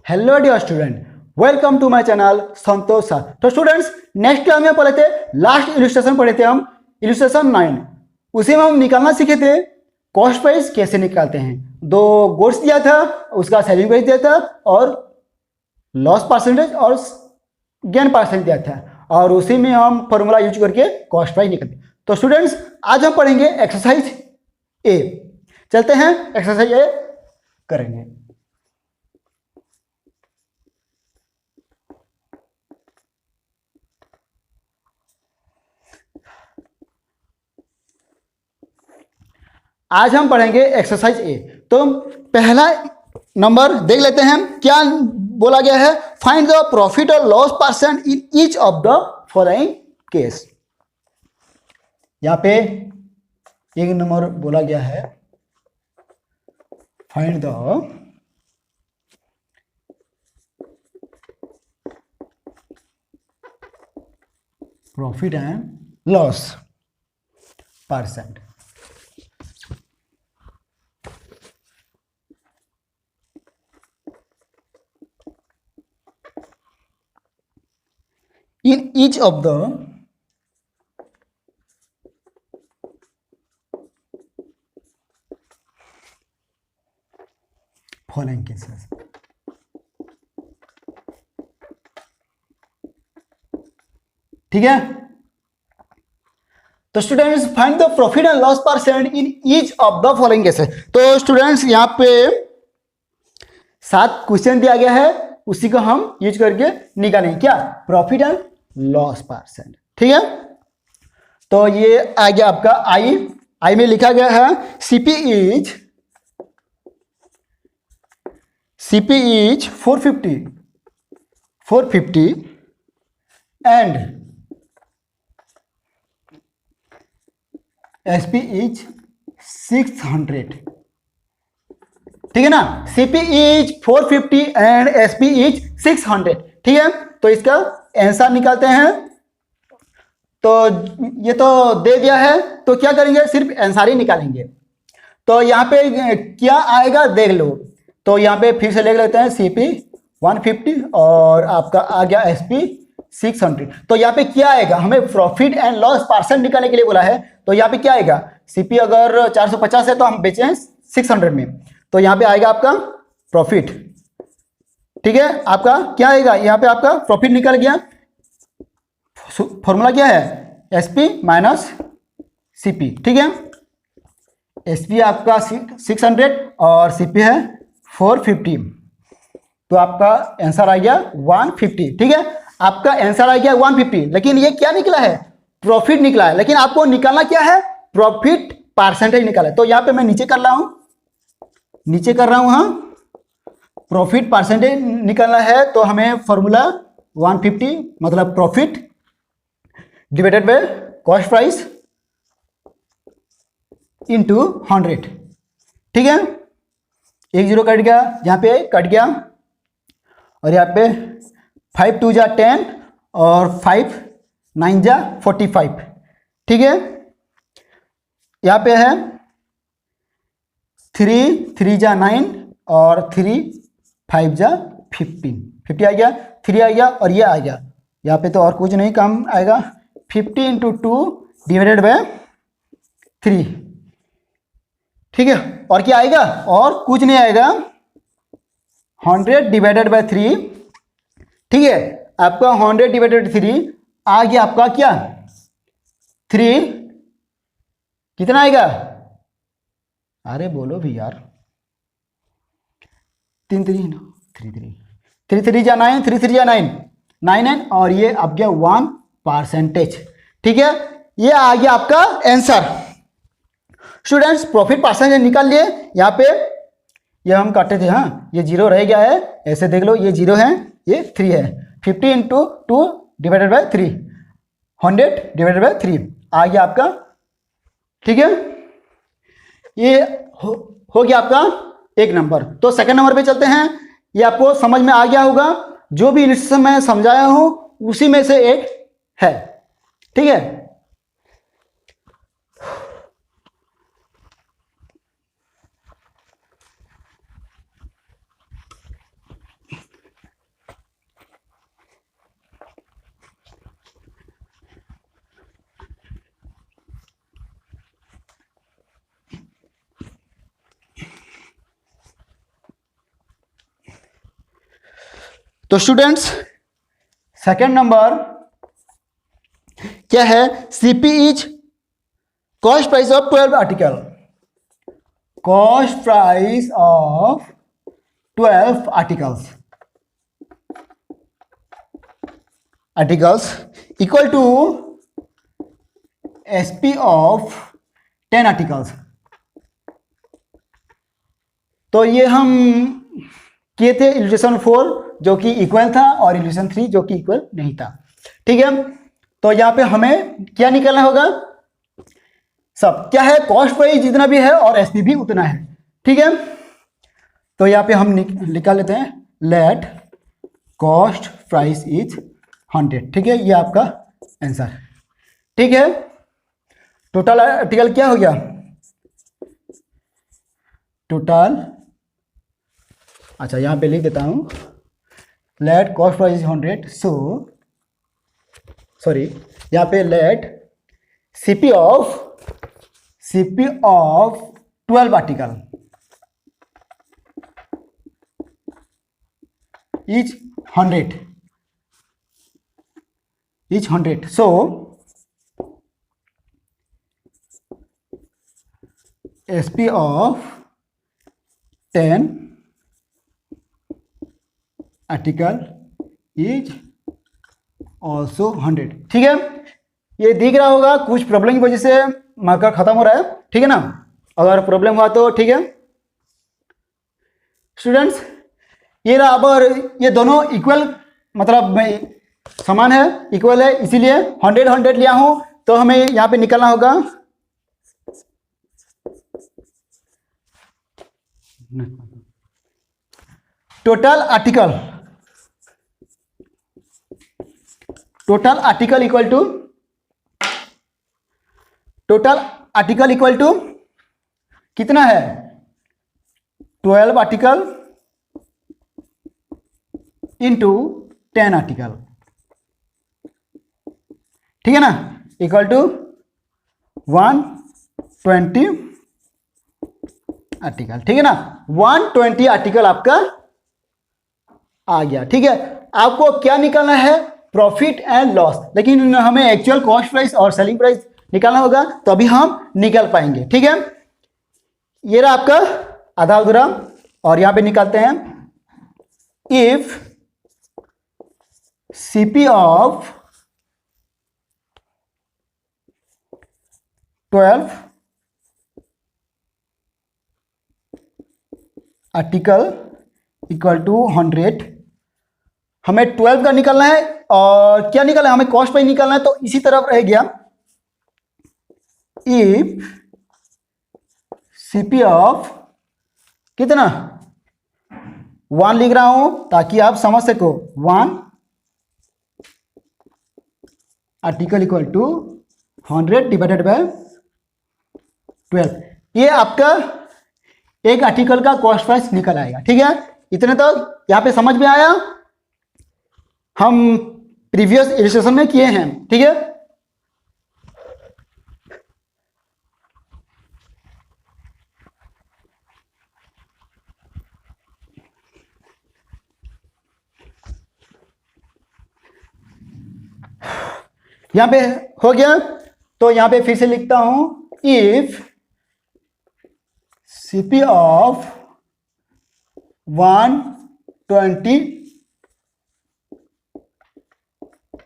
Hello dear student, welcome to my channel Santosh sir. तो students, next class में पढ़े थे, लास्ट इलस्ट्रेशन पढ़े थे हम, इलस्ट्रेशन 9। उसी में हम निकालना सीखे थे कॉस्ट प्राइस कैसे निकालते हैं। दो गुड्स दिया था, उसका सेलिंग प्राइस दिया था और लॉस परसेंटेज और गेन परसेंटेज दिया था, और उसी में हम फॉर्मूला यूज करके कॉस्ट प्राइस निकालते। तो स्टूडेंट्स, आज हम पढ़ेंगे एक्सरसाइज ए। चलते हैं एक्सरसाइज ए करेंगे। आज हम पढ़ेंगे एक्सरसाइज ए। तो पहला नंबर देख लेते हैं, क्या बोला गया है। फाइंड द प्रॉफिट और loss percent in each of the following case. यहां पे एक नंबर बोला गया है, find the profit and loss percent. in each of the following cases। ठीक है, तो students find the profit and loss percent in each of the following cases. तो स्टूडेंट्स, यहां पे 7 क्वेश्चन दिया गया है, उसी को हम यूज करके निकालेंगे क्या, प्रॉफिट एंड लॉस परसेंट। ठीक है, तो ये आ गया आपका आई में लिखा गया है CP is 450 and SP is 600। ठीक है ना, CP is 450 and SP is 600। ठीक है, तो इसका आंसर निकालते हैं। तो ये तो दे दिया है, तो क्या करेंगे, सिर्फ आंसर ही निकालेंगे। तो यहाँ पे क्या आएगा देख लो। तो यहाँ पे फिर से लिख लेते हैं सीपी 150 और आपका आ गया एसपी 600। तो यहाँ पे क्या आएगा, हमें प्रॉफिट एंड लॉस परसेंट निकालने के लिए बोला है। तो यहाँ पे क्या आएगा, सीपी अगर 450 है तो हम बेचे हैं 600 में, तो यहाँ पे आएगा आपका प्रॉफिट। ठीक है, आपका क्या आएगा, यहाँ पे आपका प्रॉफिट निकल गया। फॉर्मूला क्या है, एसपी माइनस सीपी। ठीक है, एसपी आपका 600 और सीपी है 450, तो आपका आंसर आ गया 150। ठीक है, आपका आंसर आ गया 150, लेकिन ये क्या निकला है, प्रॉफिट निकला है। लेकिन आपको निकालना क्या है, प्रॉफिट परसेंटेज निकाला है। तो यहाँ पे मैं नीचे कर रहा हूं, हाँ, प्रॉफिट परसेंटेज निकालना है। तो हमें फॉर्मूला 150 मतलब profit divided by cost price into 100। ठीक है, 1 0 कट गया, यहाँ पे कट गया, और यहाँ पे 5 2 जा 10 और 5 9 जा 45। ठीक है, यहाँ पे है 3 3 जा 9 और 3 5 जा 50 आ गया, 3 आ गया और ये आ गया। यहाँ पे तो और कुछ नहीं काम आएगा, 50 × 2 डिवाइडेड बाय 3। ठीक है, और क्या आएगा, और कुछ नहीं आएगा, 100 डिवाइडेड बाय 3। ठीक है, आपका 100 डिवाइडेड बाय 3 आ गया आपका क्या, 3 कितना आएगा, अरे बोलो भी यार, 3 3 जा 9, 3 3 जा 9 9 और ये अब गया 1%। ठीक है, ये आ गया आपका आंसर। स्टूडेंट्स, प्रॉफिट परसेंटेज निकाल लिए। यहाँ पे ये हम काटे थे, हाँ, ये 0 रह गया है, ऐसे देख लो, ये 0 है, ये 3 है। 50 × 2 डिवाइडेड बाय 3, 100 डिवाइडेड बाय 3 आ गया आपका। ठीक है, ये हो गया आपका एक नंबर। तो सेकंड नंबर पे चलते हैं। ये आपको समझ में आ गया होगा, जो भी इलस्ट्रेशन मैं समझाया हूं उसी में से एक है। ठीक है, तो स्टूडेंट्स सेकेंड नंबर क्या है, CP is cost price of 12 article, cost price of 12 articles equal to SP of 10 articles. तो ये हम किए थे इल्यूस्ट्रेशन 4 जो कि इक्वल था और इल्यूस्ट्रेशन 3 जो कि इक्वल नहीं था। ठीक है, तो यहाँ पे हमें क्या निकालना होगा, सब क्या है, कॉस्ट प्राइस जितना भी है और एसपी भी उतना है। ठीक है, तो यहाँ पे हम निकाल लेते हैं, लेट कॉस्ट प्राइस इज 100। ठीक है, ये आपका आंसर। ठीक है, टोटल आर्टिकल क्या हो गया, टोटल, अच्छा यहाँ पे लिख देता हूं, let cost price 100, so sorry यहाँ पे let CP of 12 article is 100, so SP of 10 article is also 100। ठीक है, ये दिख रहा होगा, कुछ प्रॉब्लम की वजह से मार्कर खत्म हो रहा है। ठीक है ना, अगर प्रॉब्लम हुआ तो ठीक है स्टूडेंट्स। ये रहा, अब ये दोनों इक्वल मतलब समान है, इक्वल है, इसीलिए 100 लिया हूं। तो हमें यहां पे निकालना होगा टोटल आर्टिकल इक्वल टू कितना है, 12 आर्टिकल इंटू 10 आर्टिकल। ठीक है ना, इक्वल टू 120 आर्टिकल। ठीक है ना, 120 आर्टिकल आपका आ गया। ठीक है, आपको क्या निकालना है, प्रॉफिट एंड लॉस, लेकिन हमें एक्चुअल कॉस्ट प्राइस और सेलिंग प्राइस निकालना होगा तो अभी हम निकाल पाएंगे। ठीक है, ये रहा आपका आधा अधूरा, और यहां पे निकालते हैं, if CP of 12 article equal to 100, हमें 12 का निकालना है और क्या निकालना है, हमें कॉस्ट प्राइस निकालना है। तो इसी तरफ रह गया, इफ सीपी ऑफ कितना 1 लिख रहा हूं ताकि आप समझ सको, 1 article equal to 100 divided by 12, ये आपका एक आर्टिकल का कॉस्ट प्राइस निकल आएगा। ठीक है, इतने तो यहां पे समझ में आया, हम प्रीवियस इलस्ट्रेशन में किए हैं। ठीक है, यहां पे हो गया, तो यहां पे फिर से लिखता हूं, if CP of 120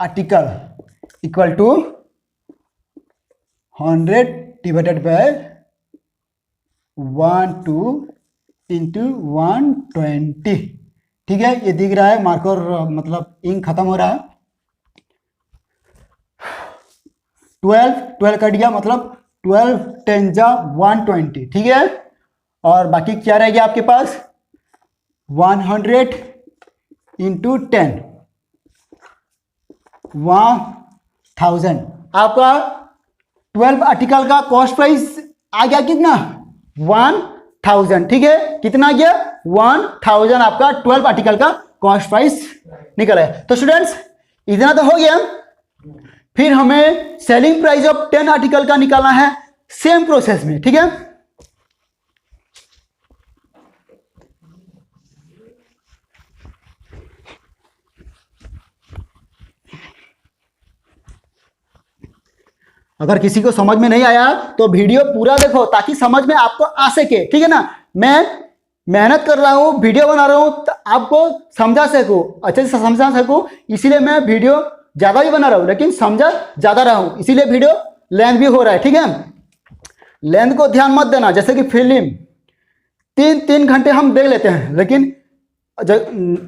article equal to 100 divided by 12 into 120। ठीक है, ये दिख रहा है मार्कर, मतलब इंक खत्म हो रहा है, 12 कट गया, मतलब 12 10 जा 120। ठीक है, और बाकी क्या रह गया आपके पास, 100 इंटू 10 1000। आपका 12 आर्टिकल का कॉस्ट प्राइस आ गया कितना, 1000। ठीक है, कितना आ गया, 1000 आपका 12 आर्टिकल का कॉस्ट प्राइस निकल है। तो स्टूडेंट्स इतना तो हो गया, फिर हमें सेलिंग प्राइस ऑफ 10 आर्टिकल का निकालना है सेम प्रोसेस में। ठीक है, अगर किसी को समझ में नहीं आया तो वीडियो पूरा देखो ताकि समझ में आपको आ सके, ठीक है ना। मैं मेहनत कर रहा हूँ, वीडियो बना रहा हूँ तो आपको समझा सकूँ, अच्छे से समझा सकूँ, इसीलिए मैं वीडियो ज़्यादा भी बना रहा हूँ लेकिन समझा ज़्यादा रहा हूँ, इसीलिए वीडियो लेंथ भी हो रहा है, ठीक है। लेंथ को ध्यान मत देना, जैसे कि फिल्म 3 घंटे हम देख लेते हैं, लेकिन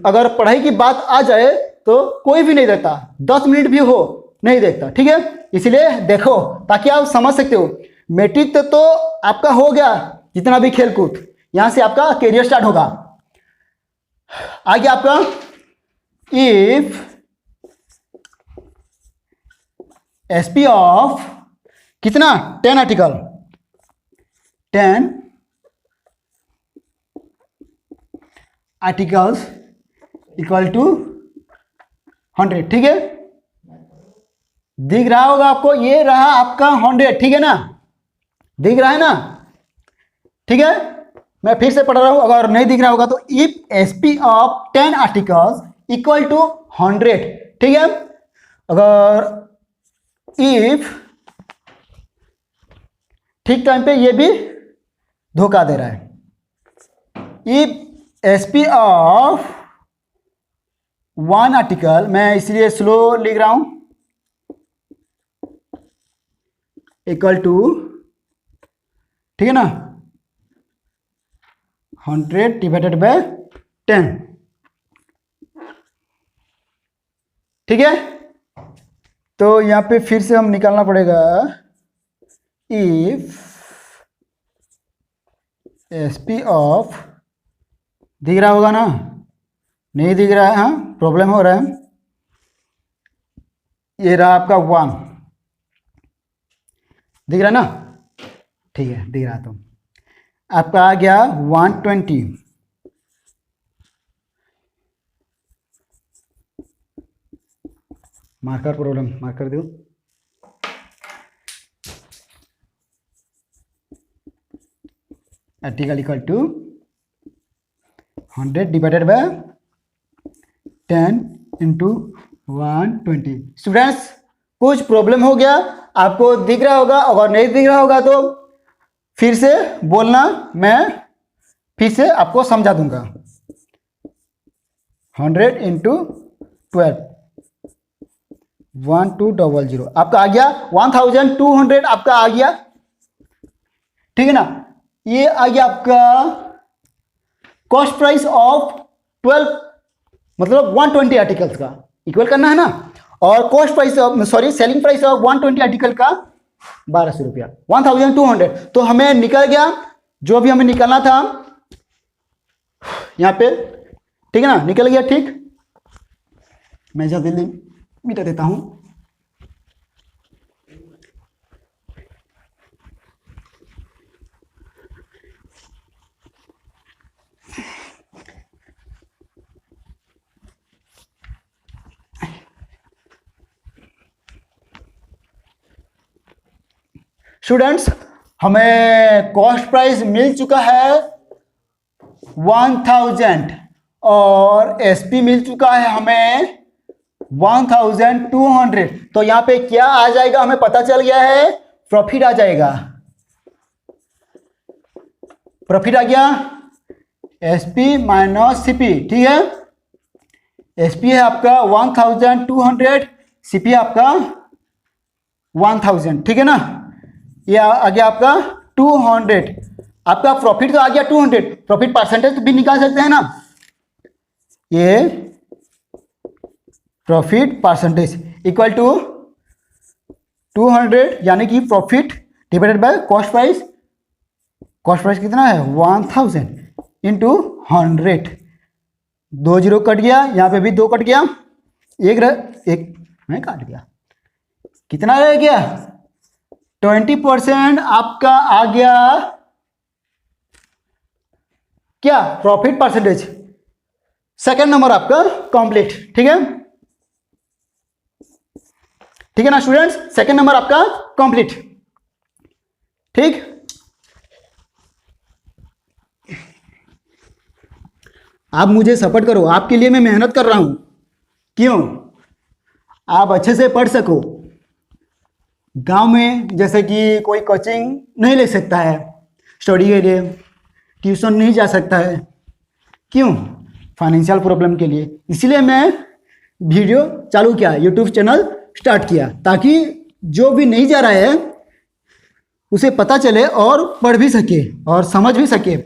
अगर पढ़ाई की बात आ जाए तो कोई भी नहीं देखता, 10 मिनट भी हो नहीं देखता, ठीक है। इसलिए देखो ताकि आप समझ सकते हो। मैट्रिक तो आपका हो गया, जितना भी खेल कूद, यहां से आपका करियर स्टार्ट होगा। आगे आपका इफ एसपी ऑफ कितना 10 आर्टिकल 10 आर्टिकल्स इक्वल टू 100, ठीक है। दिख रहा होगा आपको, ये रहा आपका 100, ठीक है ना, दिख रहा है ना, ठीक है। मैं फिर से पढ़ रहा हूं, अगर नहीं दिख रहा होगा तो if SP of 10 articles equal to 100, ठीक है। अगर इफ ठीक टाइम पे ये भी धोखा दे रहा है। इफ एसपी ऑफ 1 आर्टिकल, मैं इसलिए स्लो लिख रहा हूं, इक्वल टू, ठीक है ना, 100 डिवाइडेड बाय 10, ठीक है। तो यहां पे फिर से हम निकालना पड़ेगा, इफ एसपी ऑफ, दिख रहा होगा ना, नहीं दिख रहा है, हाँ प्रॉब्लम हो रहा है। ये रहा आपका 1, दिख रहा है ना, ठीक है, दिख रहा। तो आपका आ गया 120, मार्कर प्रॉब्लम, मार्कर दो। Article equal to 100 divided by 10 into 120। Students कुछ प्रॉब्लम हो गया, आपको दिख रहा होगा, अगर नहीं दिख रहा होगा तो फिर से बोलना, मैं फिर से आपको समझा दूंगा। 100 इंटू 12, 1200, आपका आ गया 1200, आपका आ गया, ठीक है ना। ये आ गया आपका कॉस्ट प्राइस ऑफ 12, मतलब 120 आर्टिकल्स का इक्वल करना है ना, और cost price of, sorry, selling price of 120 article का 1200 रुपया, 1200। तो हमें निकल गया जो भी हमें निकलना था यहां पे, ठीक है ना, निकल गया, ठीक। मैं जल्दी मिटा देता हूं। स्टूडेंट्स हमें कॉस्ट प्राइस मिल चुका है 1000 और एसपी मिल चुका है हमें 1200। तो यहां पे क्या आ जाएगा, हमें पता चल गया है, प्रॉफिट आ जाएगा। प्रॉफिट आ गया एसपी माइनस सीपी, ठीक है। एसपी है आपका 1200, सीपी है आपका 1000, ठीक है ना। ये आ गया आपका 200, आपका प्रॉफिट तो आ गया 200, प्रॉफिट परसेंटेज भी निकाल सकते हैं ना, ये प्रॉफिट परसेंटेज इक्वल टू 200, यानी कि profit divided by cost price. Cost price कितना है 1000 इंटू 100, 2 जीरो कट गया, यहां पे भी 2 कट गया, एक मैं काट गया, कितना रह गया 20% आपका आ गया क्या, प्रॉफिट परसेंटेज। सेकंड नंबर आपका कंप्लीट, ठीक है, ठीक है ना स्टूडेंट्स, सेकंड नंबर आपका कंप्लीट, ठीक। आप मुझे सपोर्ट करो, आपके लिए मैं मेहनत कर रहा हूं, क्यों, आप अच्छे से पढ़ सको, गांव में जैसे कि कोई कोचिंग नहीं ले सकता है स्टडी के लिए, ट्यूशन नहीं जा सकता है, क्यों? फाइनेंशियल प्रॉब्लम के लिए। इसीलिए मैं वीडियो चालू किया, यूट्यूब चैनल स्टार्ट किया, ताकि जो भी नहीं जा रहा है उसे पता चले और पढ़ भी सके और समझ भी सके,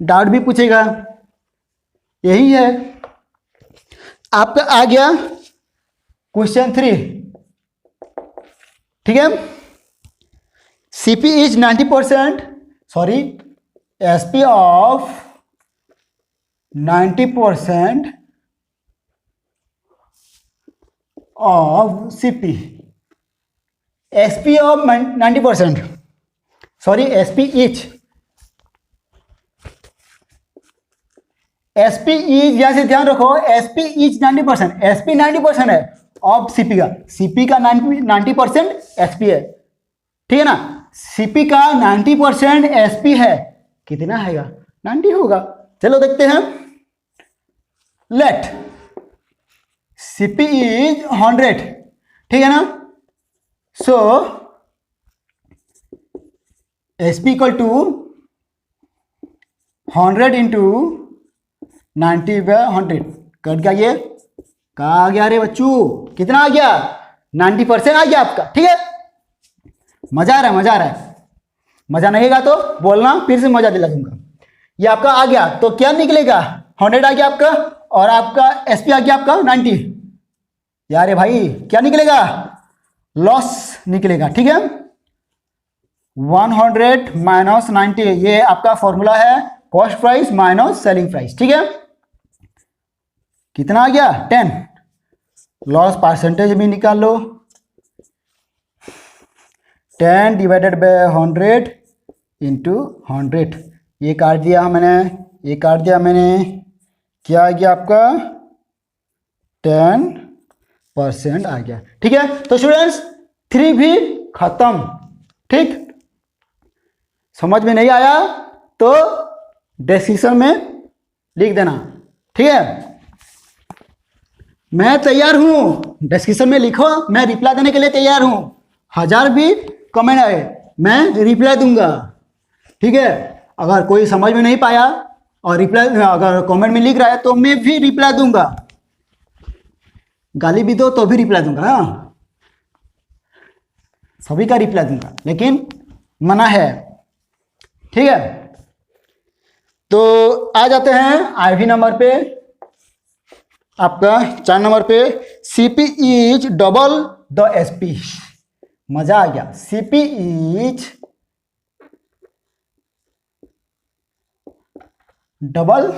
डाउट भी पूछेगा। यही है। आपका आ गया क्वेश्चन 3, ठीक है। CP is 90%, sorry SP of 90% of CP, SP of 90%, sorry SP is यहाँ से ध्यान रखो, SP इज 90%, SP 90% है ऑफ CP का, CP का 90% SP है, ठीक है ना। CP का 90% SP है, कितना आएगा? 90 होगा। चलो देखते हैं। लेट CP इज 100, ठीक है ना। So SP equal to 100 into 90/100, cut गया। ये कहाँ आ गया रे बच्चों? कितना आ गया? 90% आ गया आपका, ठीक है। मजा आ रहा है, मजा आ रहा है। मजा नहीं आएगा तो बोलना, फिर से मजा दिला दूंगा। ये आपका आ गया तो क्या निकलेगा? 100 आ गया आपका, और आपका SP आ गया आपका 90। यार भाई क्या निकलेगा? लॉस निकलेगा, ठीक है। 100 माइनस 90, ये आपका फॉर्मूला है cost price minus selling price, ठीक है। कितना आ गया? 10। लॉस परसेंटेज भी निकाल लो, 10 डिवाइडेड बाय 100 इंटू 100। ये काट दिया मैंने, ये काट दिया मैंने, क्या आ गया आपका? 10% आ गया, ठीक है। तो स्टूडेंट्स 3 भी खत्म, ठीक। समझ में नहीं आया तो डिस्क्रिप्शन में लिख देना, ठीक है। मैं तैयार हूं, डिस्क्रिप्शन में लिखो, मैं रिप्लाई देने के लिए तैयार हूं। 1000 भी कमेंट आए मैं रिप्लाई दूंगा, ठीक है। अगर कोई समझ में नहीं पाया और रिप्लाई अगर कमेंट में लिख रहा है तो मैं भी रिप्लाई दूंगा। गाली भी दो तो भी रिप्लाई दूंगा, हाँ, सभी का रिप्लाई दूंगा, लेकिन मना है, ठीक है। तो आ जाते हैं IV नंबर पे, आपका 4 नंबर पे। CP is double the SP। मजा आ गया। CP is double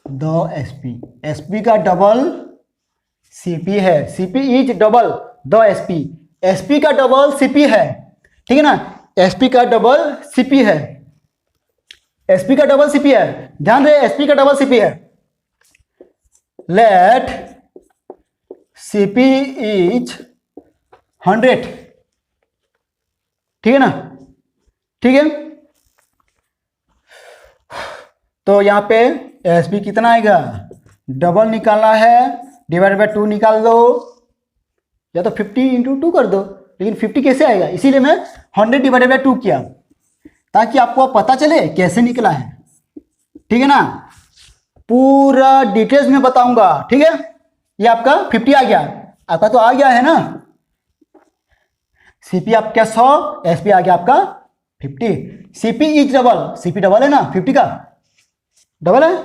the SP। SP का डबल CP है। CP is double the SP। SP का डबल CP है, ठीक है ना। SP का डबल CP है, SP का डबल CP है, ध्यान रहे SP का डबल CP है। लेट CP इज 100, ठीक है ना, ठीक है। तो यहाँ पे SP कितना आएगा? डबल निकालना है, डिवाइड बाय 2 निकाल दो, या तो 50 इंटू 2 कर दो, लेकिन 50 कैसे आएगा? इसीलिए मैं 100 डिवाइडेड बाय 2 किया, ताकि आपको पता चले कैसे निकला है, ठीक है ना। पूरा डिटेल्स में बताऊंगा, ठीक है। ये आपका 50 आ गया, आपका तो आ गया है ना। CP आपका 100, SP आ गया आपका 50। CP is double, CP double है ना, 50 का डबल है,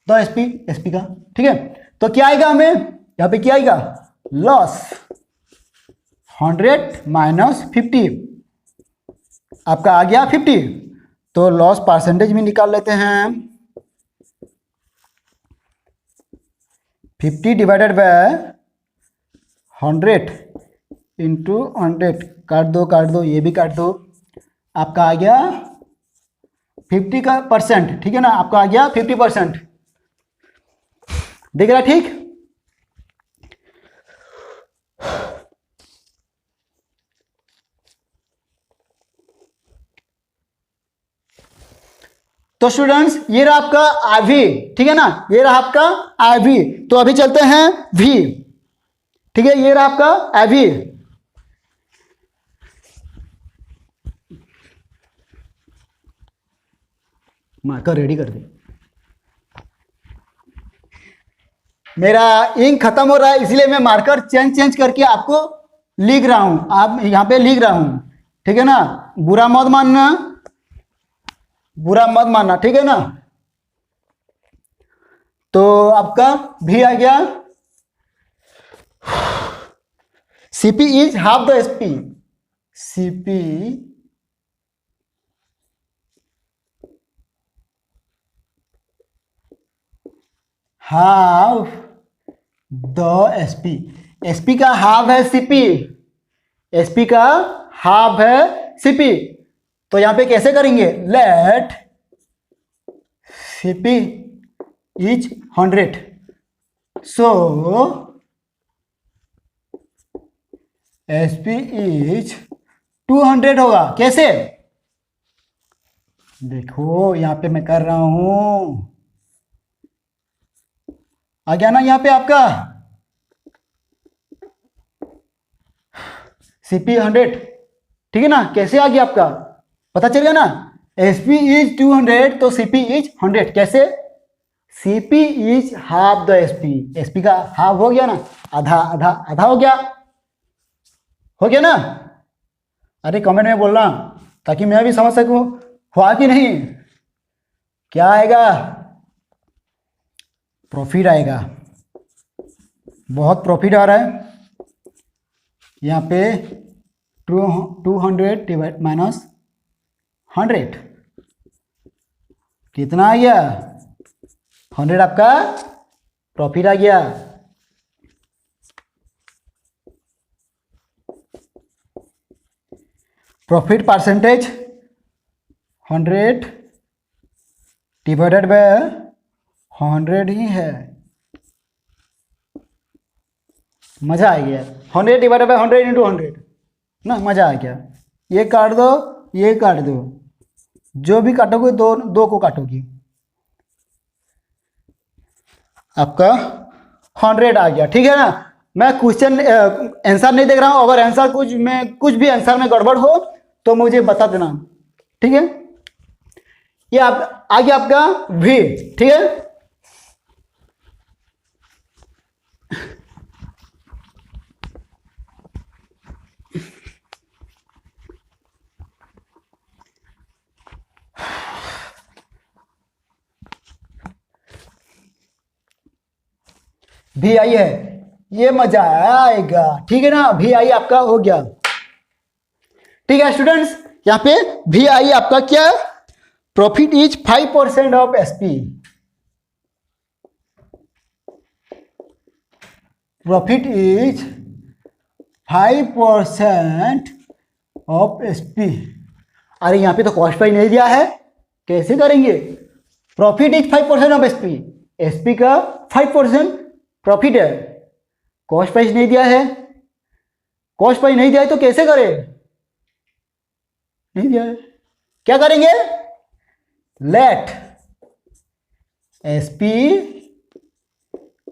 तो SP का, ठीक है। तो क्या आएगा हमें यहाँ पे? क्या आएगा? लॉस 100 माइनस 50, आपका आ गया 50। तो लॉस परसेंटेज भी निकाल लेते हैं। 50 डिवाइडेड बाय 100 इंटू 100, काट दो काट दो, ये भी काट दो, आपका आ गया 50 का %, ठीक है ना। आपका आ गया 50%, दिख रहा ठीक। तो स्टूडेंट्स ये रहा आपका IV, ठीक है ना, ये रहा आपका IV। तो अभी चलते हैं V। ठीक है, ये रहा आपका एवी। मार्कर रेडी कर दे। मेरा इंक खत्म हो रहा है, इसलिए मैं मार्कर चेंज करके आपको लिख रहा हूं, आप यहां पे लिख रहा हूं, ठीक है ना। बुरा मत मानना, बुरा मत मानना, ठीक है ना। तो आपका भी आ गया। CP is half the SP. CP half the SP. SP का हाफ है सीपी, एसपी का हाफ है सीपी। तो यहां पे कैसे करेंगे, let CP is 100, so SP is 200 होगा। कैसे, देखो यहां पे मैं कर रहा हूं, आ गया ना यहां पे आपका सीपी 100, ठीक है ना। कैसे आ गया आपका, पता चल गया ना। एसपी इज 200 तो सीपी इज 100। कैसे, CP is half the SP. SP का हाफ हो गया ना, आधा आधा आधा हो गया ना। अरे कमेंट में बोलना ताकि मैं भी समझ सकूं हुआ कि नहीं। क्या आएगा, प्रॉफिट आएगा, बहुत प्रॉफिट आ रहा है यहाँ पे। 200 डिवाइड माइनस 100 कितना आ गया, 100 आपका प्रॉफिट आ गया। प्रॉफिट परसेंटेज 100 डिवाइडेड बाय 100 ही है। मजा आ गया, 100 डिवाइडेड बाय 100 इंटू 100 ना, मजा आ गया। ये काट दो, ये काट दो, जो भी काटोगे दो को काटोगी, आपका 100 आ गया, ठीक है ना। मैं क्वेश्चन आंसर नहीं देख रहा हूं, अगर आंसर कुछ भी आंसर में गड़बड़ हो तो मुझे बता देना, ठीक है। ये आप आ गया आपका भी, ठीक है। भी आई है, ये मजा आएगा, ठीक है ना। भी आई आपका हो गया, ठीक है स्टूडेंट्स। यहां पे भी आई आपका क्या, profit is 5% of SP. Profit is 5% of SP. अरे यहां पे तो कॉस्ट प्राइस नहीं दिया है, कैसे करेंगे। Profit is 5% of SP, SP का 5% प्रॉफिट है, कॉस्ट प्राइस नहीं दिया है। कॉस्ट प्राइस नहीं दिया है तो कैसे करें, नहीं दिया है, क्या करेंगे, लेट एसपी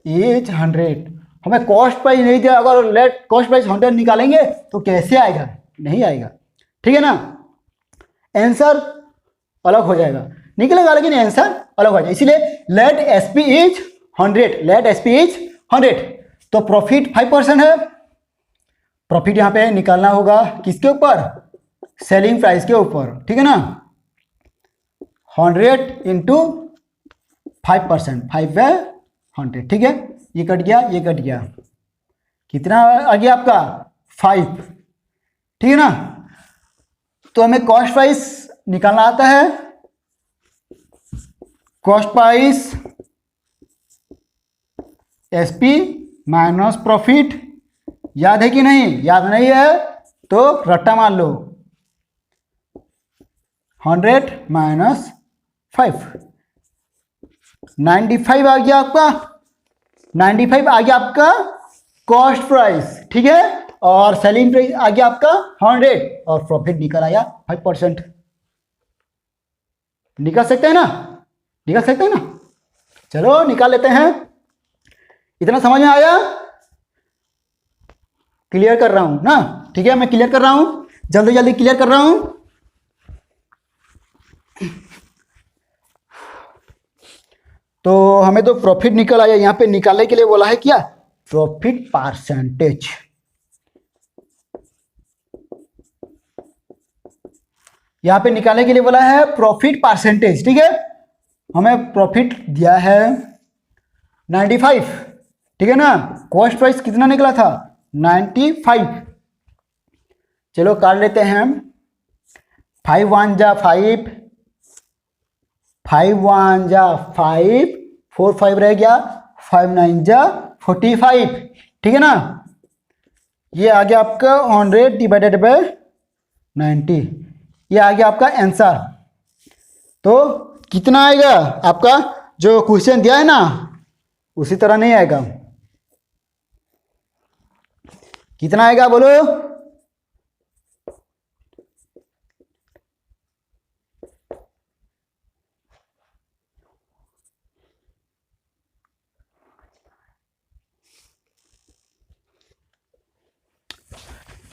इज 100। हमें कॉस्ट प्राइस नहीं दिया, अगर लेट कॉस्ट प्राइस 100 निकालेंगे तो कैसे आएगा, नहीं आएगा, ठीक है ना। आंसर अलग हो जाएगा, निकलेगा लेकिन आंसर अलग हो जाएगा। इसीलिए let SP is 100, let SP is 100। तो प्रॉफिट 5% है, प्रॉफिट यहां पे निकालना होगा किसके ऊपर, सेलिंग प्राइस के ऊपर, ठीक है ना। 100 इंटू 5%, 5 है 100, ठीक है। ये कट गया, ये कट गया, कितना आ गया आपका 5, ठीक है ना। तो हमें कॉस्ट प्राइस निकालना आता है, cost price SP minus profit, याद है कि नहीं, याद नहीं है तो रट्टा मार लो। 100 माइनस 5, 95 आ गया आपका, 95 आ गया आपका कॉस्ट प्राइस, ठीक है। और सेलिंग प्राइस आ गया आपका 100 और प्रॉफिट निकल आया 5%। निकाल सकते हैं ना, निकाल सकते हैं ना, चलो निकाल लेते हैं। इतना समझ में आया, क्लियर कर रहा हूं ना, ठीक है, मैं क्लियर कर रहा हूं, जल्दी जल्दी क्लियर कर रहा हूं। तो हमें तो प्रॉफिट निकल आया, यहां पे निकालने के लिए बोला है क्या, प्रॉफिट परसेंटेज। यहां पे निकालने के लिए बोला है प्रॉफिट परसेंटेज, ठीक है। हमें प्रॉफिट दिया है 95, ठीक है ना, कॉस्ट प्राइस कितना निकला था 95। चलो काट लेते हैं, 5 1 जा 5, 5 1 जा 5, 4 5 रह गया, 5 9 जा 45, ठीक है ना। ये आ गया आपका 100 डिवाइडेड बाय 90, ये आ गया आपका आंसर। तो कितना आएगा आपका, जो क्वेश्चन दिया है ना उसी तरह नहीं आएगा, कितना आएगा बोलो।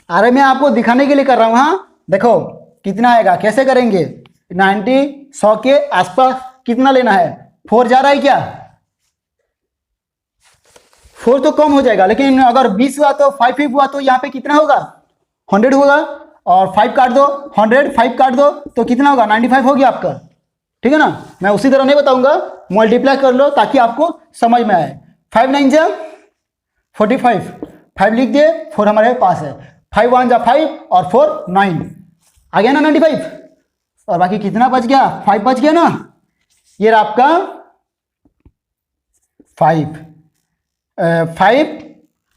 अरे मैं आपको दिखाने के लिए कर रहा हूं, हाँ देखो कितना आएगा, कैसे करेंगे। 90 100 के आसपास कितना लेना है, 4 जा रहा है क्या, 4 तो कम हो जाएगा, लेकिन अगर 20 हुआ तो 5 हुआ तो यहाँ पे कितना होगा 100 होगा, और 5 काट दो 100, 5 काट दो तो कितना होगा 95 हो गया आपका, ठीक है ना। मैं उसी तरह नहीं बताऊंगा, मल्टीप्लाई कर लो ताकि आपको समझ में आए। 5 9 जा 45, 5 लिख दिए, 4 हमारे पास है, 5 1 जा 5 और 4 9, आ गया ना 95, और बाकी कितना बच गया 5 बच गया ना, ये रहा आपका 5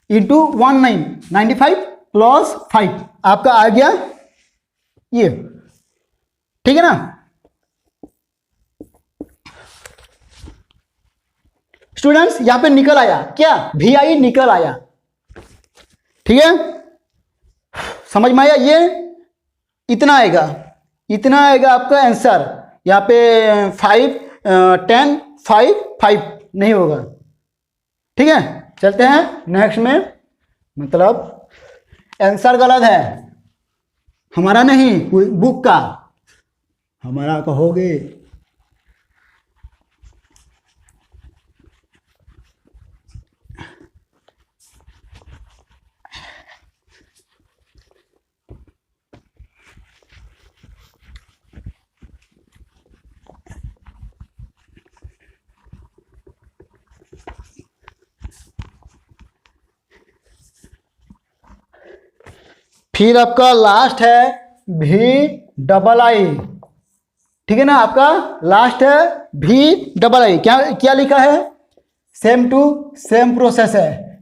इंटू 19 95 प्लस 5 आपका आ गया ये, ठीक है ना। स्टूडेंट्स यहां पे निकल आया क्या, VI निकल आया, ठीक है, समझ में आया। ये इतना आएगा, इतना आएगा आपका आंसर। यहाँ पे 5 10 5 5 नहीं होगा, ठीक है। चलते हैं नेक्स्ट में, मतलब आंसर गलत है हमारा नहीं, बुक का, हमारा कहोगे। फिर आपका लास्ट है VII, ठीक है ना, आपका लास्ट है VII। क्या क्या लिखा है, सेम टू सेम प्रोसेस है,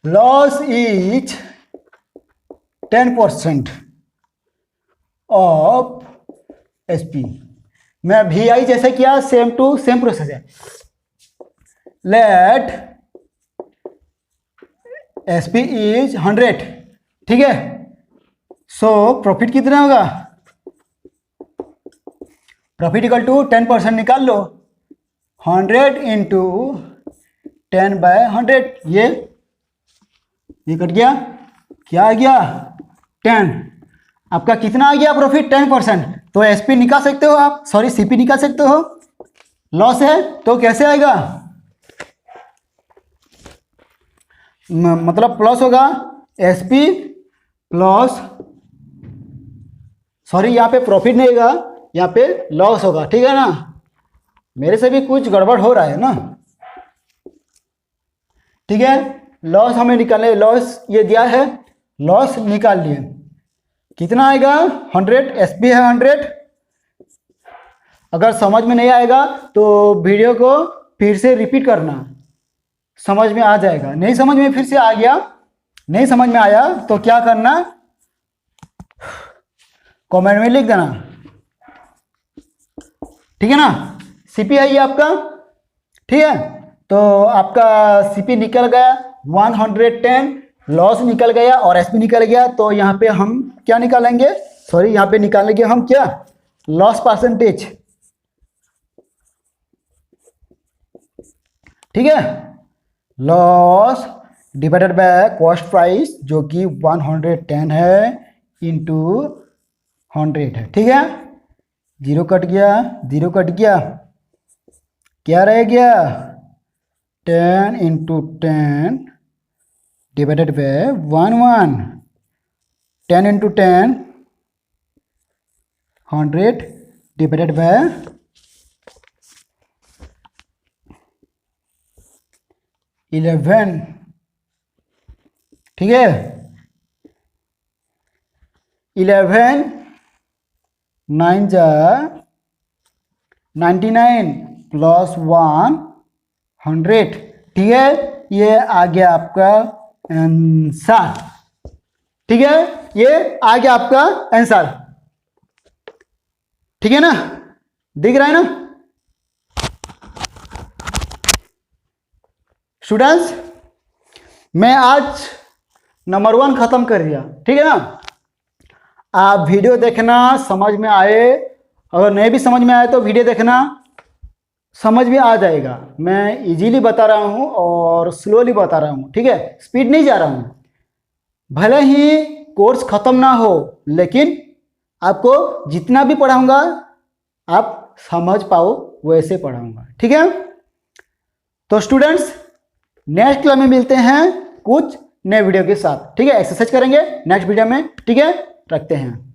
लॉस इज 10% ऑफ SP। मैं VI जैसे किया, सेम टू सेम प्रोसेस है। लेट SP इज 100, ठीक है। सो प्रॉफिट कितना होगा, प्रॉफिट इक्वल टू 10% निकाल लो, 100 इंटू 10/100, ये कट गया, क्या आ गया 10, आपका कितना आ गया प्रॉफिट 10%। तो SP निकाल सकते हो आप, सॉरी CP निकाल सकते हो, लॉस है तो कैसे आएगा, मतलब प्लस होगा SP प्लस, सॉरी यहाँ पे प्रॉफिट नहीं होगा, यहाँ पे लॉस होगा, ठीक है ना। मेरे से भी कुछ गड़बड़ हो रहा है ना, ठीक है। लॉस हमें निकालने, लॉस ये दिया है, लॉस निकाल लिए, कितना आएगा 100, SP है 100। अगर समझ में नहीं आएगा तो वीडियो को फिर से रिपीट करना, समझ में आ जाएगा। नहीं समझ में फिर से आ गया, नहीं समझ में आया तो क्या करना, कमेंट में लिख देना, ठीक है ना। CP है ये आपका, ठीक है। तो आपका CP निकल गया 110, लॉस निकल गया और SP निकल गया। तो यहाँ पे हम क्या निकालेंगे, सॉरी यहाँ पे निकालेंगे हम क्या, लॉस परसेंटेज, ठीक है। Loss divided by cost price जो कि 110 है इंटू 100 है। ठीक है, जीरो कट गया, जीरो कट गया, क्या रह गया 10 into 10 divided by 1 10 into 10 100 divided bye 11। ठीक है, 11 9 जा 99 प्लस 100। ठीक है, ये आ गया आपका आंसर। ठीक है, ये आ गया आपका आंसर। ठीक है ना, दिख रहा है ना स्टूडेंट्स? मैं आज नंबर 1 खत्म कर दिया। ठीक है ना, आप वीडियो देखना, समझ में आए, अगर नहीं भी समझ में आए तो वीडियो देखना, समझ में आ जाएगा। मैं इजीली बता रहा हूँ और स्लोली बता रहा हूँ। ठीक है, स्पीड नहीं जा रहा हूँ। भले ही कोर्स खत्म ना हो, लेकिन आपको जितना भी पढ़ाऊंगा आप समझ पाओ वैसे पढ़ाऊंगा। ठीक है, तो स्टूडेंट्स नेक्स्ट क्लास में मिलते हैं कुछ नए वीडियो के साथ। ठीक है, एक्सरसाइज करेंगे नेक्स्ट वीडियो में। ठीक है, रखते हैं।